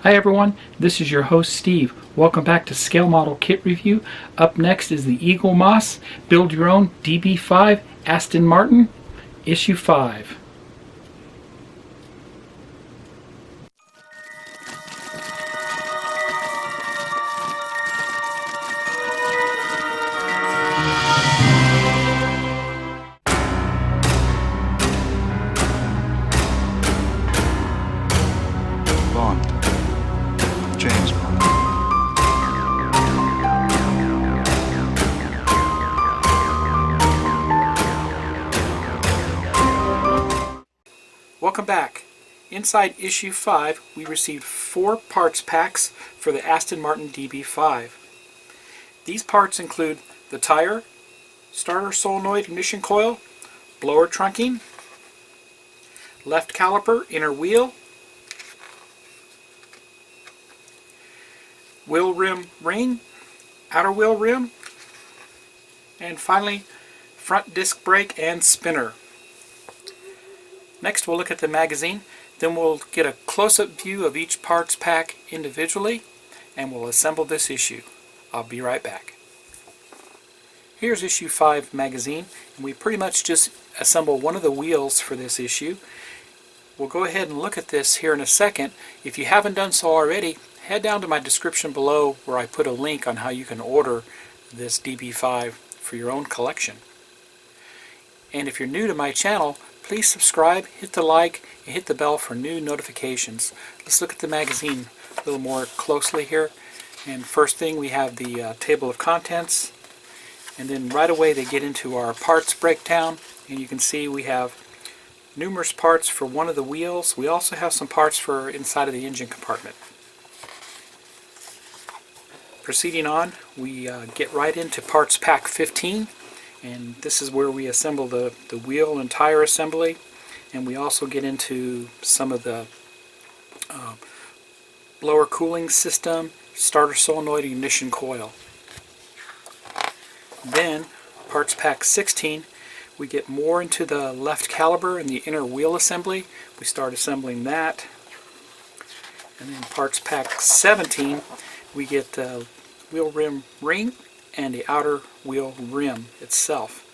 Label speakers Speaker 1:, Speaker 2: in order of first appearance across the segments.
Speaker 1: Hi everyone, this is your host Steve. Welcome back to Scale Model Kit Review. Up next is the Eaglemoss Build Your Own DB5 Aston Martin, Issue 5.
Speaker 2: Bond. James Bond.
Speaker 1: Welcome back. Inside Issue 5, we received 4 parts packs for the Aston Martin DB5. These parts include the tire, starter solenoid ignition coil, blower trunking, left caliper, inner wheel, wheel rim ring, outer wheel rim, and finally front disc brake and spinner. Next we'll look at the magazine, then we'll get a close-up view of each parts pack individually, and we'll assemble this issue. I'll be right back. Here's Issue 5 magazine, and we pretty much just assemble one of the wheels for this issue. We'll go ahead and look at this here in a second. If you haven't done so already, head down to my description below where I put a link on how you can order this DB5 for your own collection. And if you're new to my channel, please subscribe, hit the like, and hit the bell for new notifications. Let's look at the magazine a little more closely here. And first thing, we have the table of contents. And then right away they get into our parts breakdown. And you can see we have numerous parts for one of the wheels. We also have some parts for inside of the engine compartment. Proceeding on, we get right into parts pack 15. And this is where we assemble the wheel and tire assembly, and we also get into some of the blower cooling system, starter solenoid ignition coil. Then parts pack 16, we get more into the left caliper and the inner wheel assembly. We start assembling that. And then parts pack 17, we get the wheel rim ring and the outer wheel rim itself.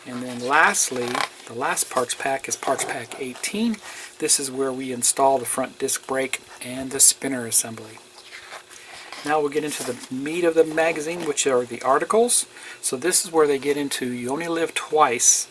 Speaker 1: And then lastly, the last parts pack is parts pack 18. This is where we install the front disc brake and the spinner assembly. Now we'll get into the meat of the magazine, which are the articles. So this is where they get into You Only Live Twice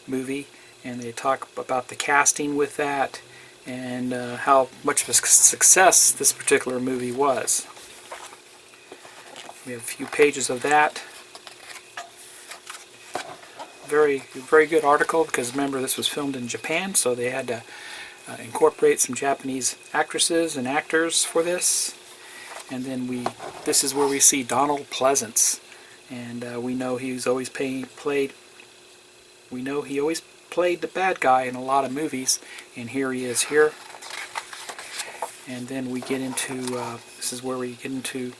Speaker 1: movie, and they talk about the casting with that and how much of a success this particular movie was. We have a few pages of that. Very good article, because remember this was filmed in Japan, so they had to incorporate some Japanese actresses and actors for this. And then this is where we see Donald Pleasance, and we know he always played the bad guy in a lot of movies, and here he is here. And then we get into this is where we get into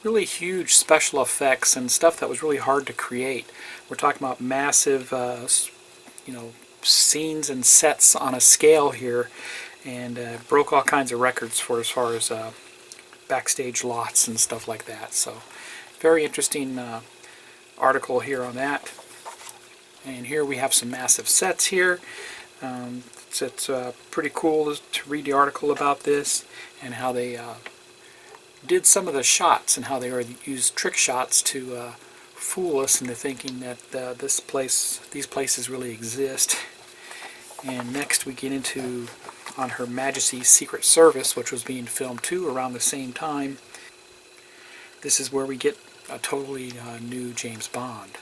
Speaker 1: really huge special effects and stuff that was really hard to create. We're talking about massive scenes and sets on a scale here, and broke all kinds of records for as far as backstage lots and stuff like that. So very interesting article here on that. And here we have some massive sets here. It's pretty cool to read the article about this and how they did some of the shots and how they used trick shots to fool us into thinking that these places really exist. And next we get into on Her Majesty's Secret Service, which was being filmed too around the same time. This is where we get a totally new James Bond.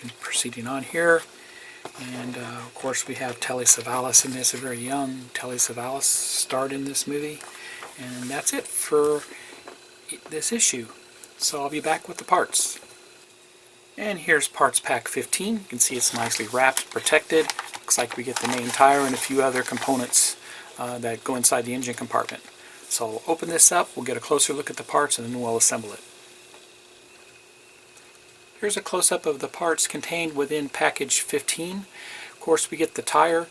Speaker 1: And proceeding on here. And of course we have Telly Savalas in this, a very young Telly Savalas starred in this movie. And that's it for this issue. So I'll be back with the parts. And here's parts pack 15. You can see it's nicely wrapped, protected. Looks like we get the main tire and a few other components that go inside the engine compartment. So I'll open this up, we'll get a closer look at the parts, and then we'll assemble it. Here's a close-up of the parts contained within package 15. Of course, we get the tire,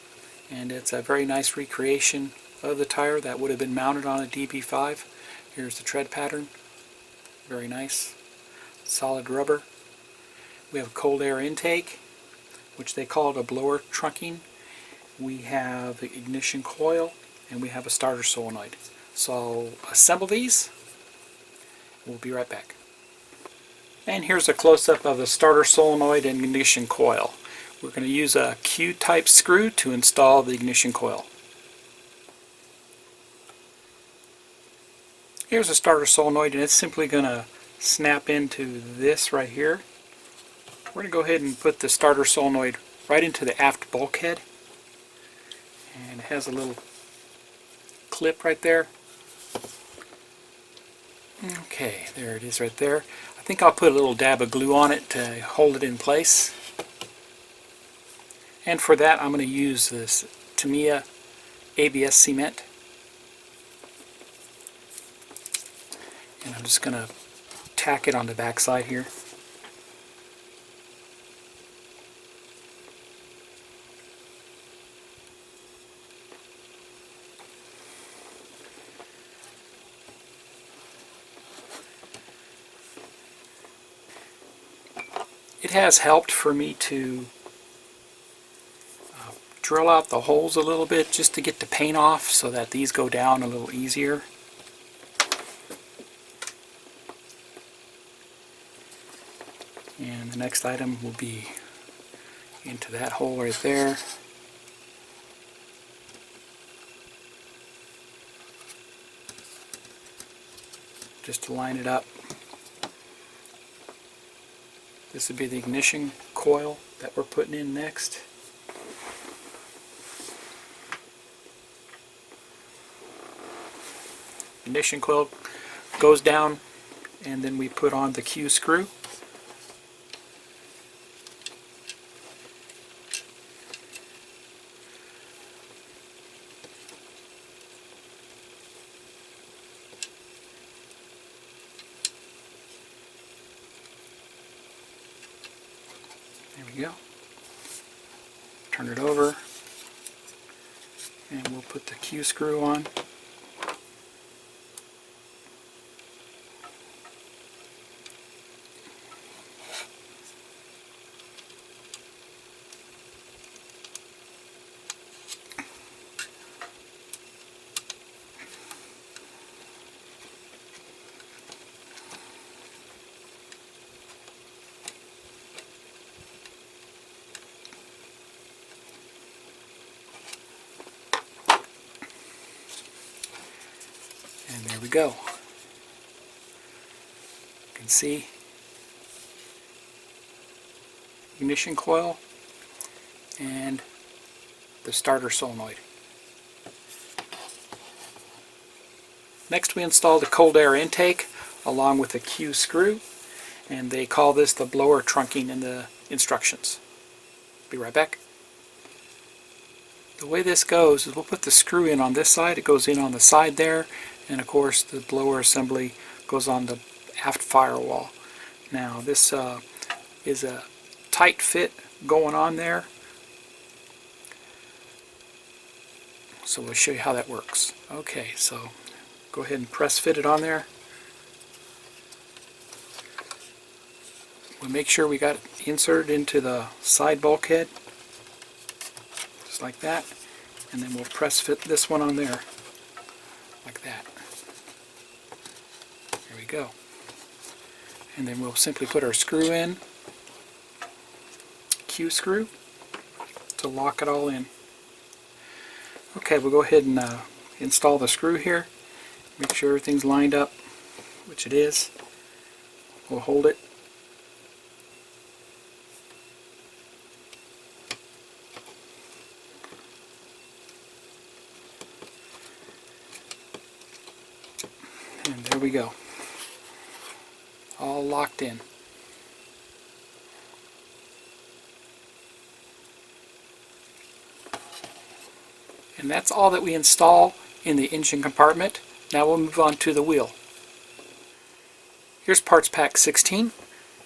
Speaker 1: and it's a very nice recreation of the tire that would have been mounted on a DB5. Here's the tread pattern. Very nice. Solid rubber. We have a cold air intake, which they call it a blower trunking. We have the ignition coil, and we have a starter solenoid. So I'll assemble these. We'll be right back. And here's a close-up of the starter solenoid and ignition coil. We're going to use a Q-type screw to install the ignition coil. Here's a starter solenoid, and it's simply going to snap into this right here. We're going to go ahead and put the starter solenoid right into the aft bulkhead. And it has a little clip right there. Okay, there it is right there. I think I'll put a little dab of glue on it to hold it in place. And for that, I'm going to use this Tamiya ABS cement. And I'm just going to tack it on the back side here. It has helped for me to drill out the holes a little bit just to get the paint off so that these go down a little easier. And the next item will be into that hole right there. Just to line it up. This would be the ignition coil that we're putting in next. Ignition coil goes down, and then we put on the Q screw. There we go. Turn it over, and we'll put the Q screw on. And there we go. You can see ignition coil and the starter solenoid. Next we install the cold air intake along with the Q screw, and they call this the blower trunking in the instructions. Be right back. The way this goes is we'll put the screw in on this side, it goes in on the side there, and of course the blower assembly goes on the aft firewall. Now this is a tight fit going on there, so we'll show you how that works. Okay, so go ahead and press fit it on there. We'll make sure we got it inserted into the side bulkhead, just like that, and then we'll press fit this one on there, like that. There we go. And then we'll simply put our screw in, Q screw, to lock it all in. Okay, we'll go ahead and install the screw here. Make sure everything's lined up, which it is. We'll hold it. And there we go. All locked in. And that's all that we install in the engine compartment. Now we'll move on to the wheel. Here's parts pack 16.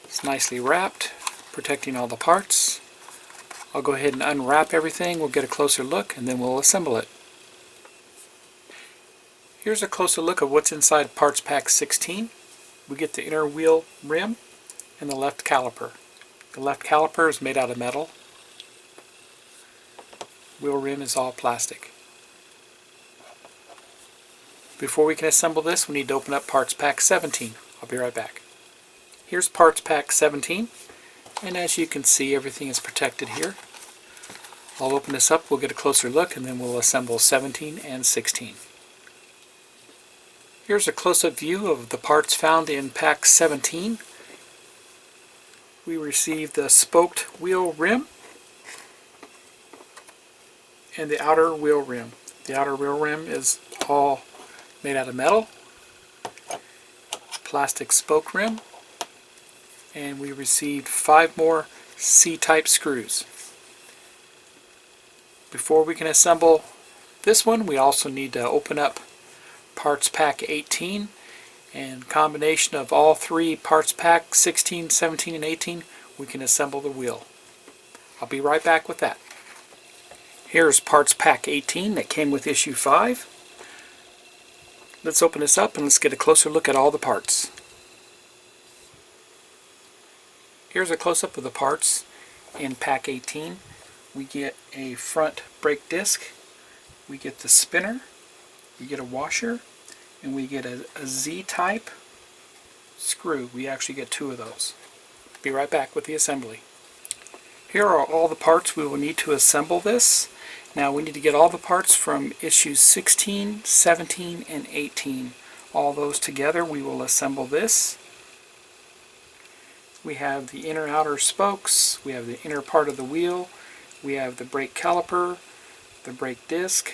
Speaker 1: It's nicely wrapped, protecting all the parts. I'll go ahead and unwrap everything, we'll get a closer look, and then we'll assemble it. Here's a closer look of what's inside parts pack 16. We get the inner wheel rim and the left caliper. The left caliper is made out of metal. Wheel rim is all plastic. Before we can assemble this, we need to open up parts pack 17. I'll be right back. Here's parts pack 17, and as you can see, everything is protected here. I'll open this up, we'll get a closer look, and then we'll assemble 17 and 16. Here's a close-up view of the parts found in pack 17. We received the spoked wheel rim and the outer wheel rim. The outer wheel rim is all made out of metal, plastic spoke rim, and we received 5 more C-type screws. Before we can assemble this one, we also need to open up parts pack 18, and combination of all 3 parts pack 16, 17, and 18, we can assemble the wheel. I'll be right back with that. Here's parts pack 18 that came with issue 5. Let's open this up and let's get a closer look at all the parts. Here's a close-up of the parts in pack 18. We get a front brake disc, we get the spinner, we get a washer, and we get a Z-type screw. We actually get 2 of those. Be right back with the assembly. Here are all the parts we will need to assemble this. Now we need to get all the parts from issues 16, 17, and 18. All those together we will assemble this. We have the inner outer spokes, we have the inner part of the wheel, we have the brake caliper, the brake disc,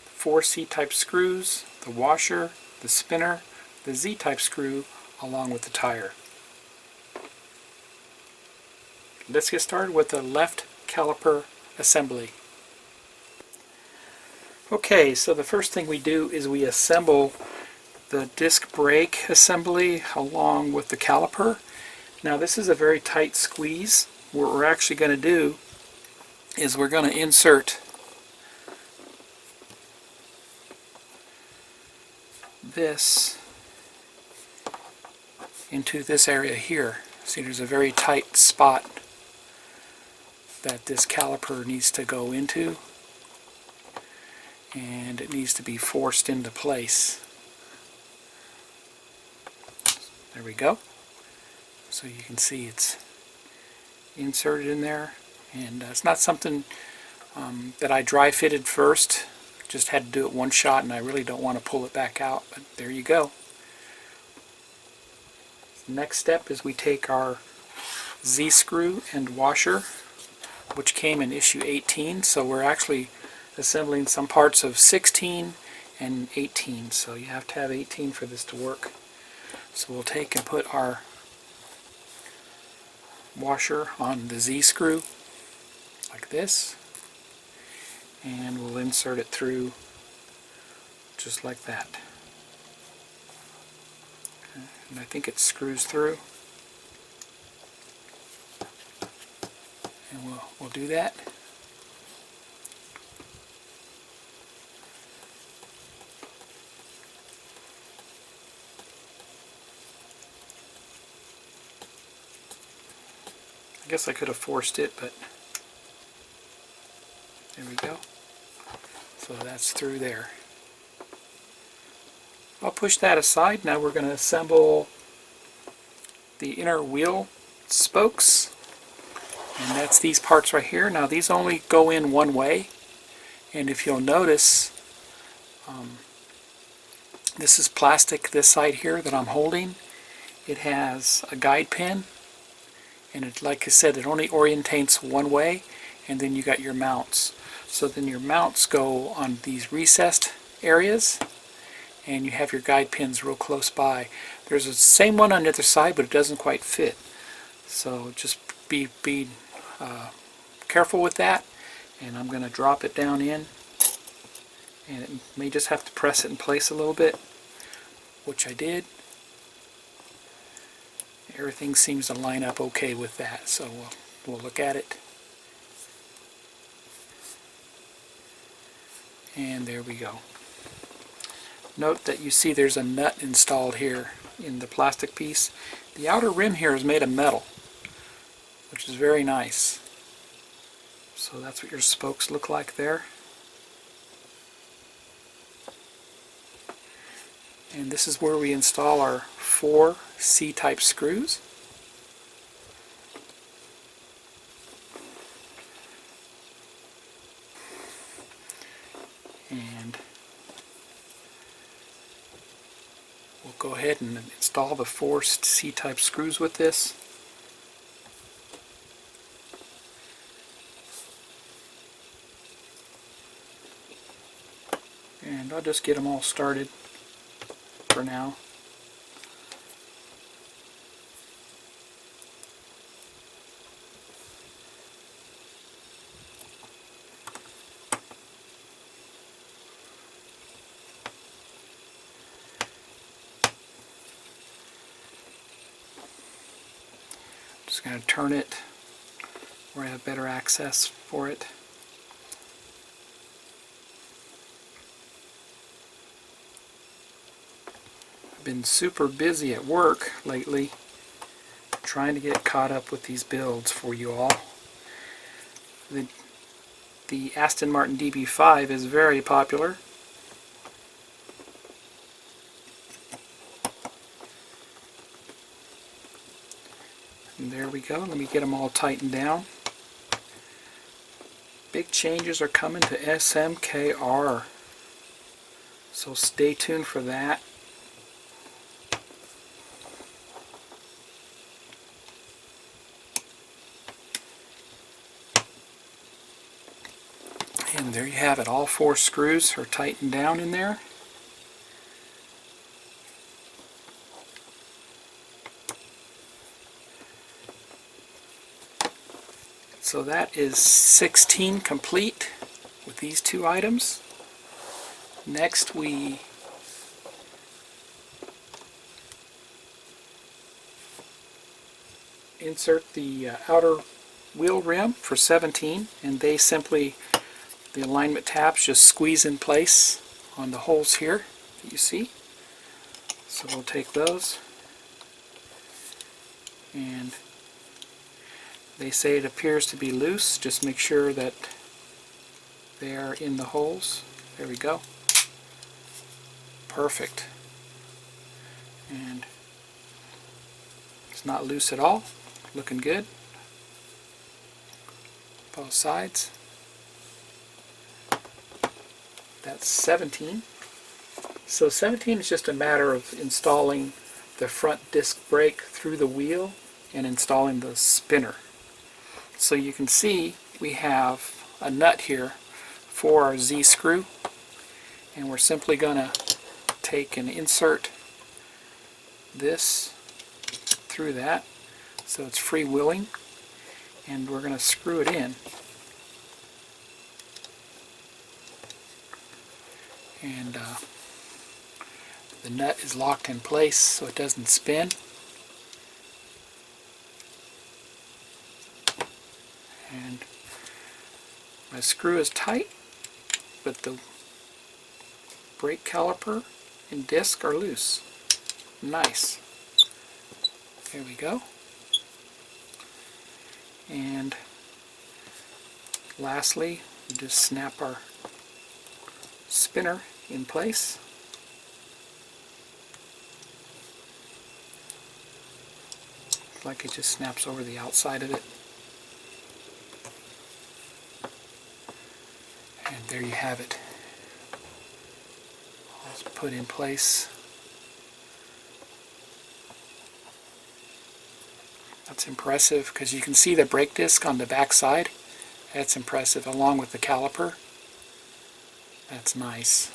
Speaker 1: 4 C-type screws, the washer, the spinner, the Z-type screw, along with the tire. Let's get started with the left caliper assembly. Okay, so the first thing we do is we assemble the disc brake assembly along with the caliper. Now this is a very tight squeeze. What we're actually going to do is we're going to insert this into this area here. See, there's a very tight spot that this caliper needs to go into, and it needs to be forced into place. There we go. So you can see it's inserted in there, and it's not something that I dry fitted first. Just had to do it one shot, and I really don't want to pull it back out, but there you go. The next step is we take our Z-screw and washer, which came in issue 18, so we're actually assembling some parts of 16 and 18, so you have to have 18 for this to work. So we'll take and put our washer on the Z-screw like this, and we'll insert it through just like that. Okay. And I think it screws through, and we'll do that. I guess I could have forced it, but there we go. So that's through there. I'll push that aside. Now we're going to assemble the inner wheel spokes, and that's these parts right here. Now these only go in one way, and if you'll notice, this is plastic, this side here that I'm holding. It has a guide pin, and it, like I said, it only orientates one way, and then you got your mounts. So then your mounts go on these recessed areas, and you have your guide pins real close by. There's the same one on the other side, but it doesn't quite fit. So just be careful with that, and I'm going to drop it down in, and it may just have to press it in place a little bit, which I did. everything seems to line up okay with that, so we'll look at it. And there we go. Note that you see there's a nut installed here in the plastic piece. The outer rim here is made of metal, which is very nice. So that's what your spokes look like there. And this is where we install our 4 C-type screws. And we'll go ahead and install the 4 C-type screws with this. And I'll just get them all started for now. Just going to turn it where I have better access for it. I've been super busy at work lately trying to get caught up with these builds for you all. The Aston Martin DB5 is very popular. And there we go. Let me get them all tightened down. Big changes are coming to SMKR, so stay tuned for that. And there you have it. All 4 screws are tightened down in there. So that is 16 complete with these 2 items. Next we insert the outer wheel rim for 17, and they simply, the alignment tabs just squeeze in place on the holes here that you see. So we'll take those, and they say it appears to be loose. Just make sure that they are in the holes. There we go. Perfect. And it's not loose at all. Looking good. Both sides. That's 17. So 17 is just a matter of installing the front disc brake through the wheel and installing the spinner. So you can see we have a nut here for our Z screw, and we're simply going to take and insert this through that so it's freewheeling, and we're going to screw it in. And the nut is locked in place so it doesn't spin. And my screw is tight, but the brake caliper and disc are loose. Nice. There we go. And lastly, we just snap our spinner in place. Looks like it just snaps over the outside of it. And there you have it. All put in place. That's impressive because you can see the brake disc on the back side. That's impressive, along with the caliper. That's nice.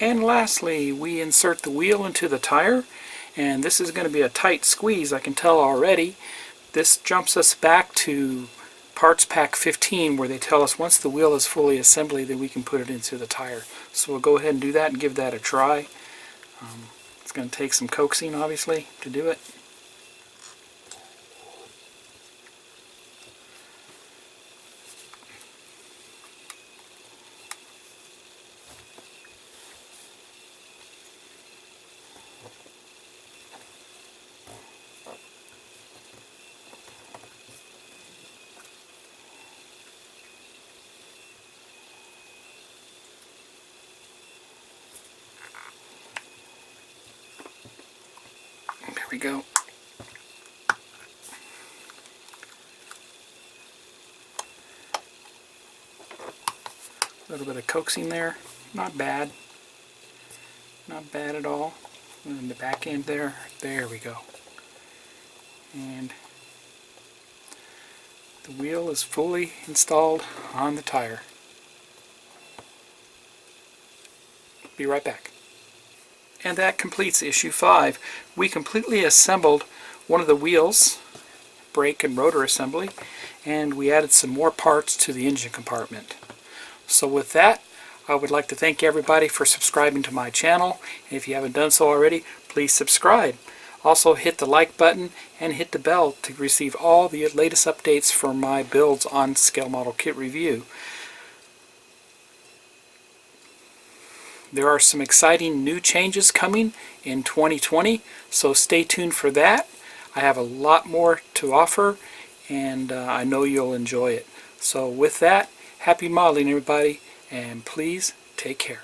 Speaker 1: And lastly, we insert the wheel into the tire, and this is going to be a tight squeeze, I can tell already. This jumps us back to parts pack 15, where they tell us once the wheel is fully assembled, then we can put it into the tire. So we'll go ahead and do that and give that a try. It's going to take some coaxing, obviously, to do it. There we go. A little bit of coaxing there. Not bad. Not bad at all. And the back end there. There we go. And the wheel is fully installed on the tire. Be right back. And that completes issue 5. We completely assembled one of the wheels, brake and rotor assembly, and we added some more parts to the engine compartment. So with that, I would like to thank everybody for subscribing to my channel. And if you haven't done so already, please subscribe. Also hit the like button and hit the bell to receive all the latest updates for my builds on Scale Model Kit Review. There are some exciting new changes coming in 2020, so stay tuned for that. I have a lot more to offer, and I know you'll enjoy it. So with that, happy modeling everybody, and please take care.